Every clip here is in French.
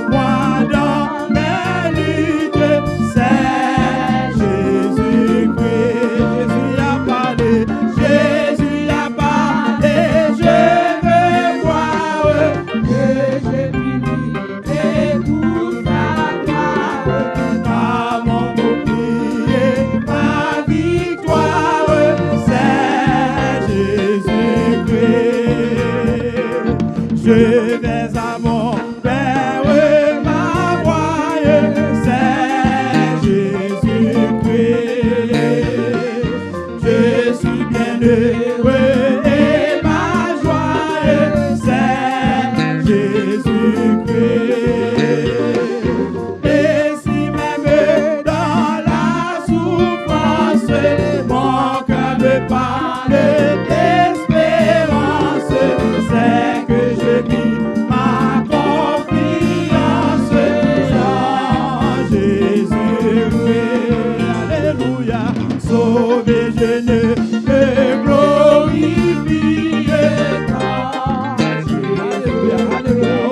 moi dans mes luttes, c'est Jésus-Christ. Jésus a parlé, Jésus a parlé, je veux voir que je vis et tout sa gloire. À mon bouclier, ma victoire, c'est Jésus-Christ. Je vais à mon Père, ma voie, c'est Jésus-Christ. Je suis bien heureux et ma joie, c'est Jésus-Christ. Et si même dans la souffrance, mon cœur me parle d'espérance, c'est que je vis ma confiance en Jésus-Christ. Alléluia. Sauvé, je ne me glorifie qu'en Jésus. Alléluia.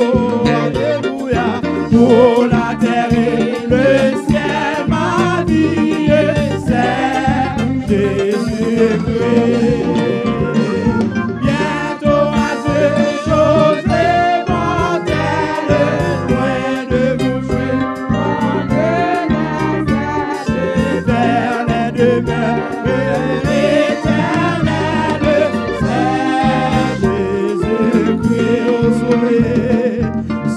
Oh, alléluia. Pour la terre et le ciel, ma vie, c'est Jésus-Christ. Bientôt à Dieu, chose mortelle, loin de vous, je vers les demeures éternelles, c'est Jésus-Christ. Oh, sauvé,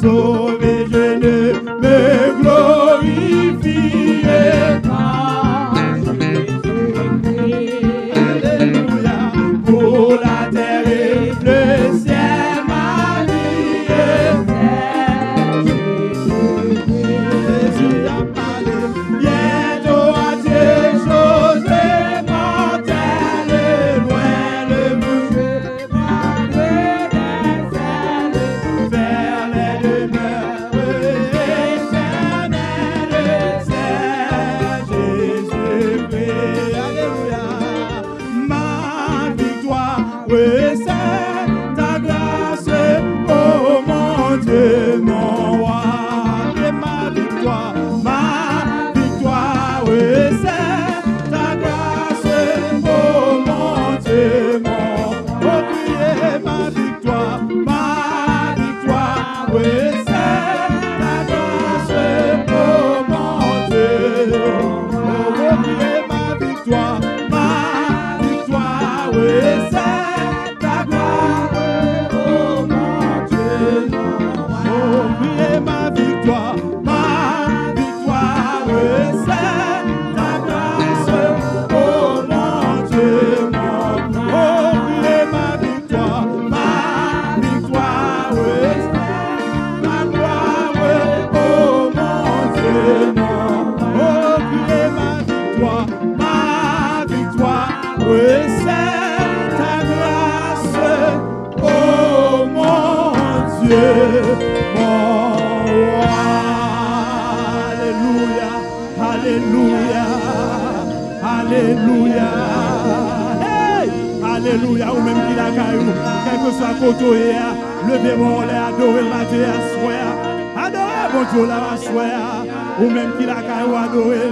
sauvé, je ne me glorifie qu'en Jésus-Christ. Alléluia. Pour la terre et le ciel, ma vie, c'est Jésus-Christ. Jésus a parlé. Bientôt à Dieu, chose mortelle, loin de bouger, parler des ailes, vers les demeures éternelles, c'est Jésus-Christ. Alléluia. Ma victoire, oui, c'est ta grâce, oh mon Dieu, mon roi. Et ma victoire, oui, c'est ta grâce, oh mon Dieu, mon roi. Oh, priez ma victoire, oui, c'est ta grâce, oh mon Dieu. Oh, priez ma victoire, oui, c'est ta grâce, oh mon Dieu. Oh, priez ma victoire, oui, c'est ta grâce, oh mon Dieu, mon Dieu. Oh, priez ma victoire, oui, c'est ta gloire, oh mon Dieu, mon Dieu. Oh, priez ma victoire, oui, c'est ta grâce, oh mon Dieu, mon roi. Alléluia, alléluia, alléluia. Hey, alléluia. Ou même qui la caillou, quel que soit côté, levez-moi, adorez le matin à soir. Adorez mon Dieu là à soir. Ou même qui la caillou, adorez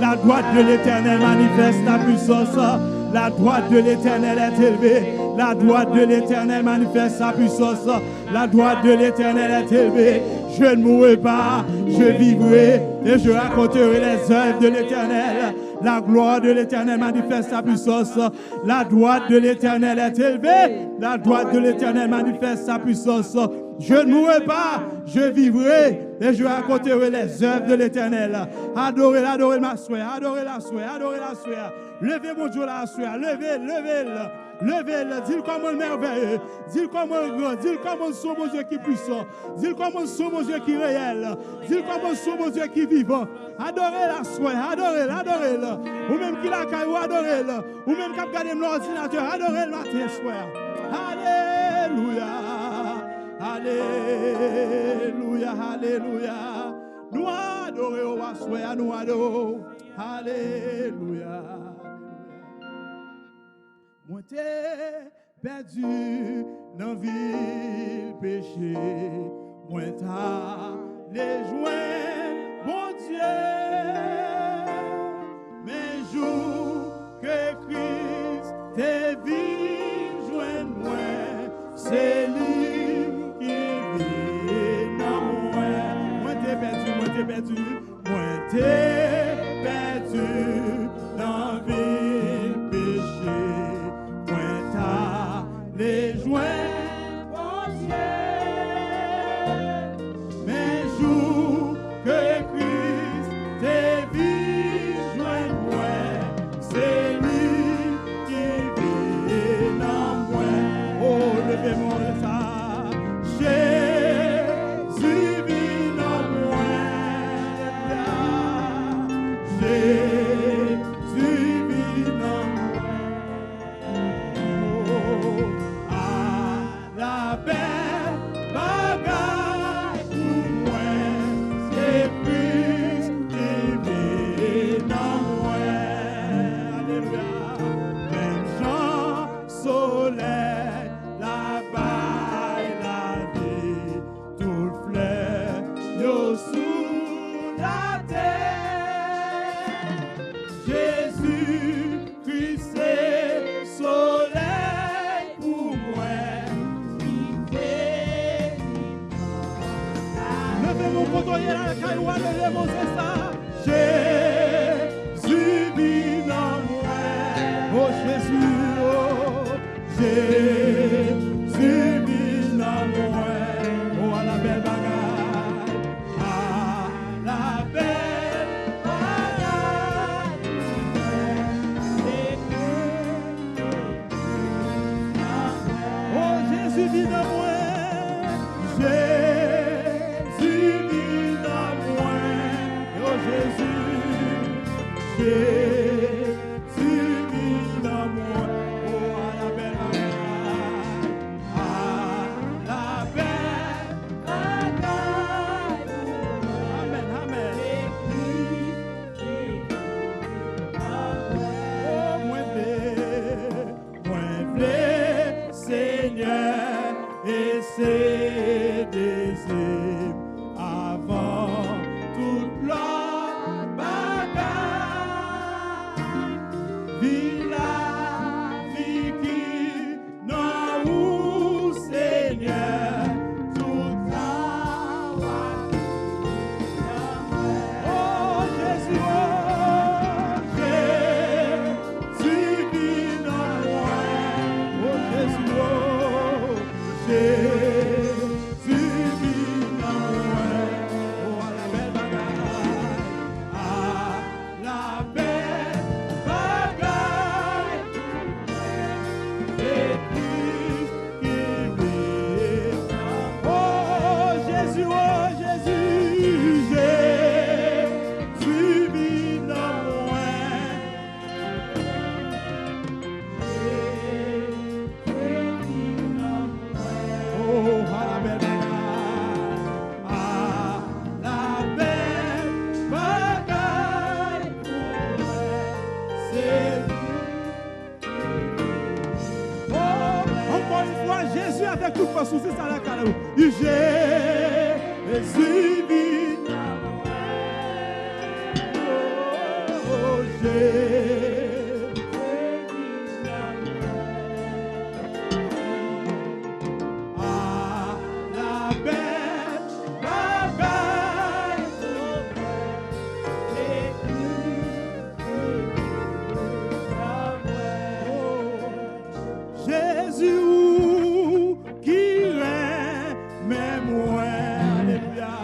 la droite de l'Éternel manifeste la puissance. La droite de l'Éternel est élevée. La droite de l'Éternel manifeste sa puissance. La droite de l'Éternel est élevée. Je ne mourrai pas, je vivrai et je raconterai les œuvres de l'Éternel. La gloire de l'Éternel manifeste sa puissance. La droite de l'Éternel est élevée. La droite de l'Éternel manifeste sa puissance. Je ne mourrai pas, je vivrai et je raconterai les œuvres de l'Éternel. Adorez, adorez ma soeur, adorez la soeur, adorez la soeur. Levez mon Dieu la soeur, levez, levez-le. Levez-le, dis-le comme un merveilleux, dis-le comme un grand, dis-le comme un son mon Dieu qui est puissant, dis-le comme un son mon Dieu qui est réel, dis-le comme un son mon Dieu qui est vivant. Adorez la soeur, adorez-le, adorez-le. Ou même qui la caille, adorez-le. Ou même qui a regardé l'ordinateur, adorez-le matin, soeur. Alléluia, alléluia, alléluia. Nous adorons, soeur, nous adorons. Alléluia. Moi t'es perdu dans ville péché, moi t'as les joints, bon Dieu, mes jours que Christ t'est vie, joint moi, c'est lui qui vit dans moi. Moi t'es perdu, moi t'es perdu, moi t'es perdu dans vie péché, moi t'as les joints. Jésus vit dans moi. Oh Jésus, oh Jésus vit dans moi. Oh à la belle bagaille, à la belle bagaille. Oh Jésus vit dans moi. Jésus vit dans moi. Oh Jésus, Jésus vit dans moi. Oh à la belle bagaille, à la belle bagaille. Amen, amen. Oh moi v'lais, Seigneur, et c'est désirs avant toute l'autre bagaille. Vis la vie qui n'en ou Seigneur, toute la voie. Oh Jésus, Jésus vit dans moi. Oh Jésus, Jésus vit dans moi. Oh à la belle bagaille, à la belle bagaille. C'est Christ qui vit. Oh Jésus, Jésus vit dans moi. Oh, à la belle bagaille, à la belle bagaille, c'est oh, encore une fois, Jésus avec toute force, c'est ça la calme. Jésus vit dans moi. Oh, Jésus. Jésus qui règne, mais moi, alléluia,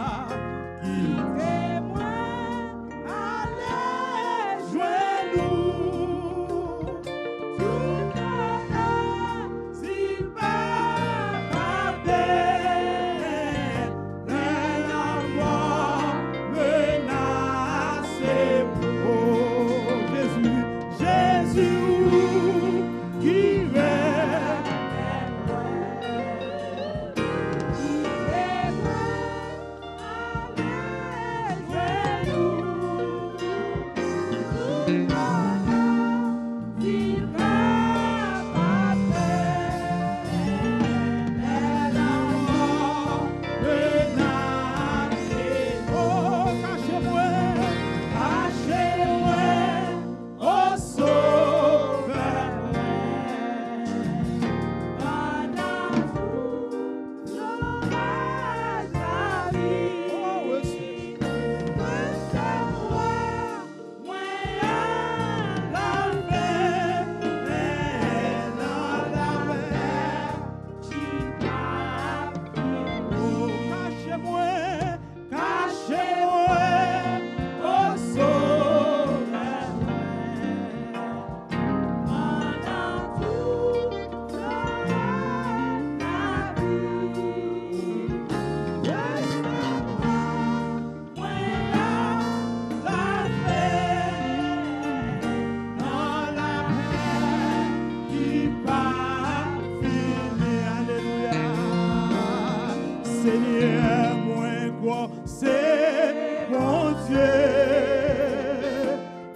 Seigneur, moi crois, c'est mon Dieu.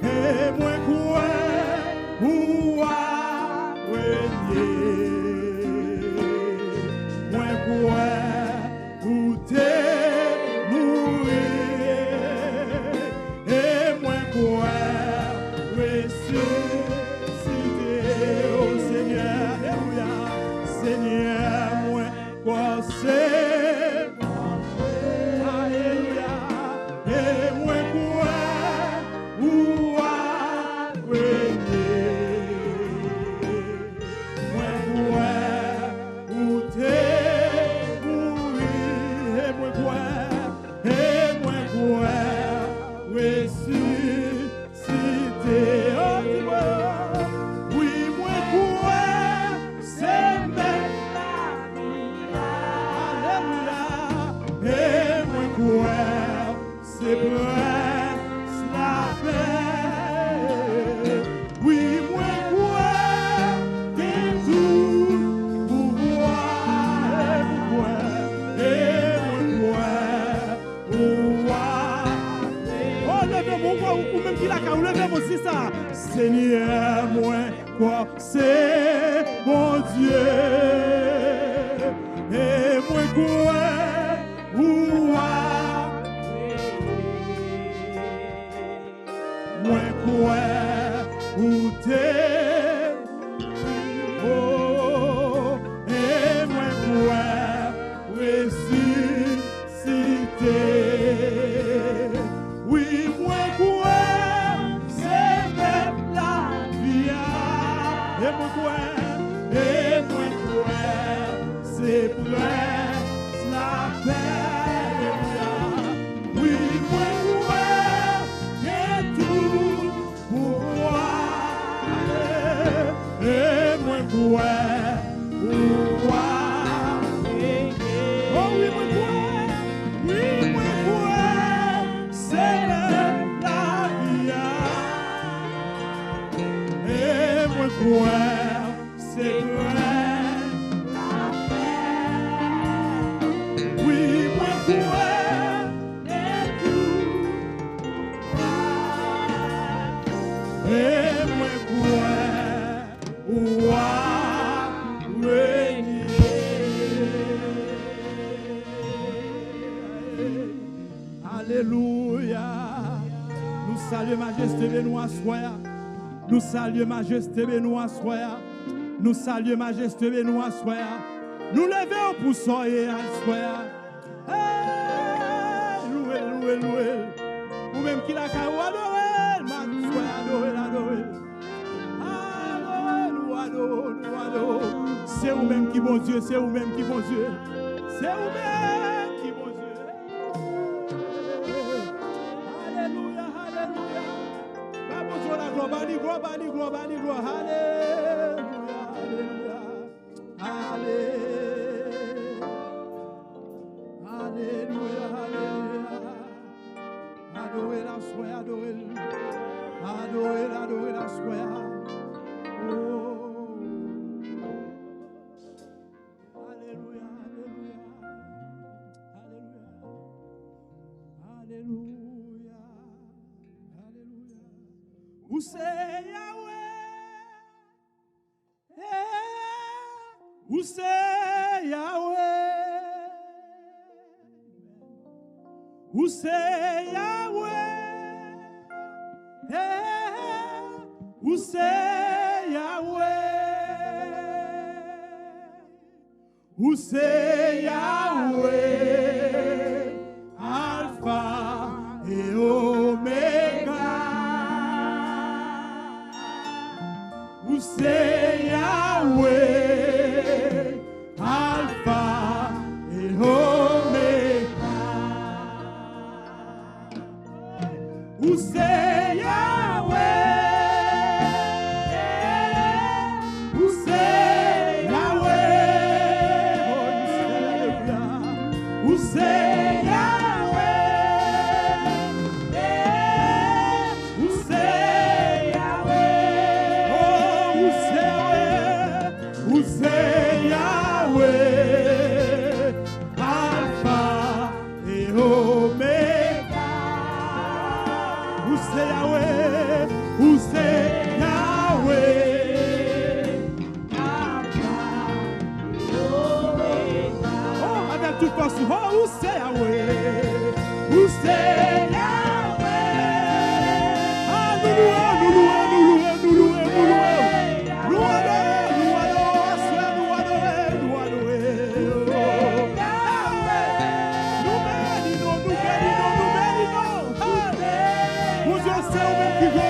Et moi crois, où a régné. Moi crois, où t'es mourir. Et moi crois, ressusciter. Oh Seigneur, alléluia. Seigneur, moi crois, c'est Seigneur, moi, quoi, c'est mon Dieu. Et moi, quoi, où moi, quoi, où t'es. Oh, et moi, quoi, ressusciter. Oui, moi, quoi. Et moi quoi, c'est presque la paix. Oui, moi quoi, et tout pour moi. Et moi quoi, oh oui, moi quoi, c'est la vie. Et moi quoi. C'est vrai, la paix. Oui, moi quoi, et tout. Et moi quoi, alléluia. Nous saluons majesté de nous assoir. Nous saluons majesté de nous assoir. Nous saluons majesté de nous assoir. Nous levons pour soyer assoir. Loué, loué, loué. Ou même qui l'a carou adoré, m'assoir, adoré, adoré. Adoré, nous adoré. C'est vous-même qui bon Dieu, c'est vous-même qui bon Dieu. C'est vous-même qui bon Dieu. Alléluia, alléluia. Vamos a la gloire, bani gloire, bani gloire, bani gloire. Alléluia, alléluia. Alléluia, alléluia. Adorez la soie, adorez. Adorez la soie. Oh. Alléluia, alléluia. Alléluia. Alléluia. Alléluia. Où c'est Yahweh? Où c'est Yahweh? Où c'est Yahweh? Où c'est Yahweh? Où c'est Yahweh? Alpha et Omega. Où c'est Yahweh? Alpha et Omega. Où c'est Yahweh? Où c'est Yahweh? Où c'est Yahweh? Où c'est Yahweh? Oh, où c'est Yahweh? Alpha toute force. Oh, où c'est Yahweh? Où c'est Yahweh? Ah, nous louons, nous louons, nous louons, nous louons, nous louons. Nous adorons, nous adorons, soeur, nous adorons, nous adorons. Nous bénissons, nous bénissons, nous bénissons. Vous c'est vous-même qui go,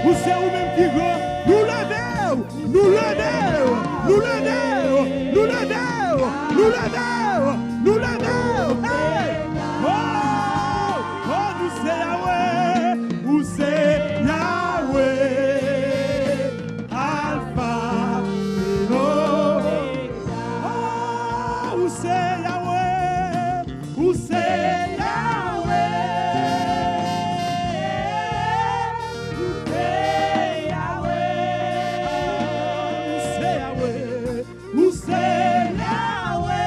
vous c'est vous-même qui go. Nous levons, nous levons, nous levons, nous levons, nous levons, nous levons. Hey! Oh, oh, nous c'est Yahweh, nous c'est Yahweh, Alpha et Omega. Oh, nous c'est Yahweh, nous c'est Yahweh, nous c'est Yahweh, nous c'est Yahweh.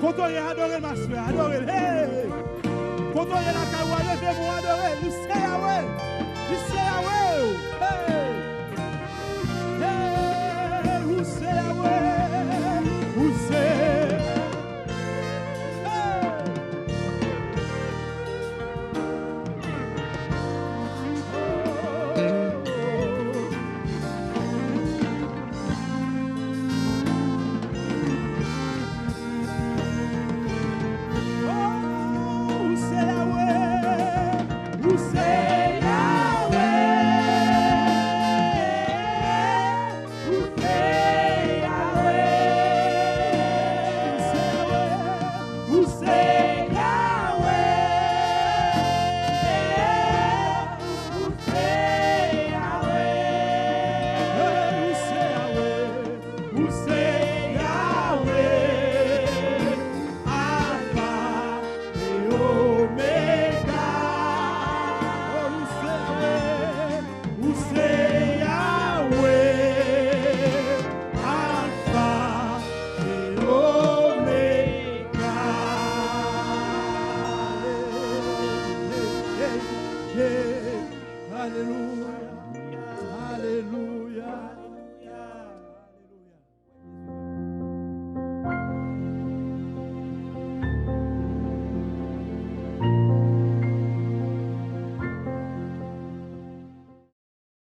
Quand on est adoré, ma soeur, adoré. Hey! Quand on est la caroua, levez-moi, adoré. Nous c'est Yahweh. Nous c'est Yahweh. Hey! Hey! Nous c'est Yahweh. Nous c'est. Alléluia, Alléluia.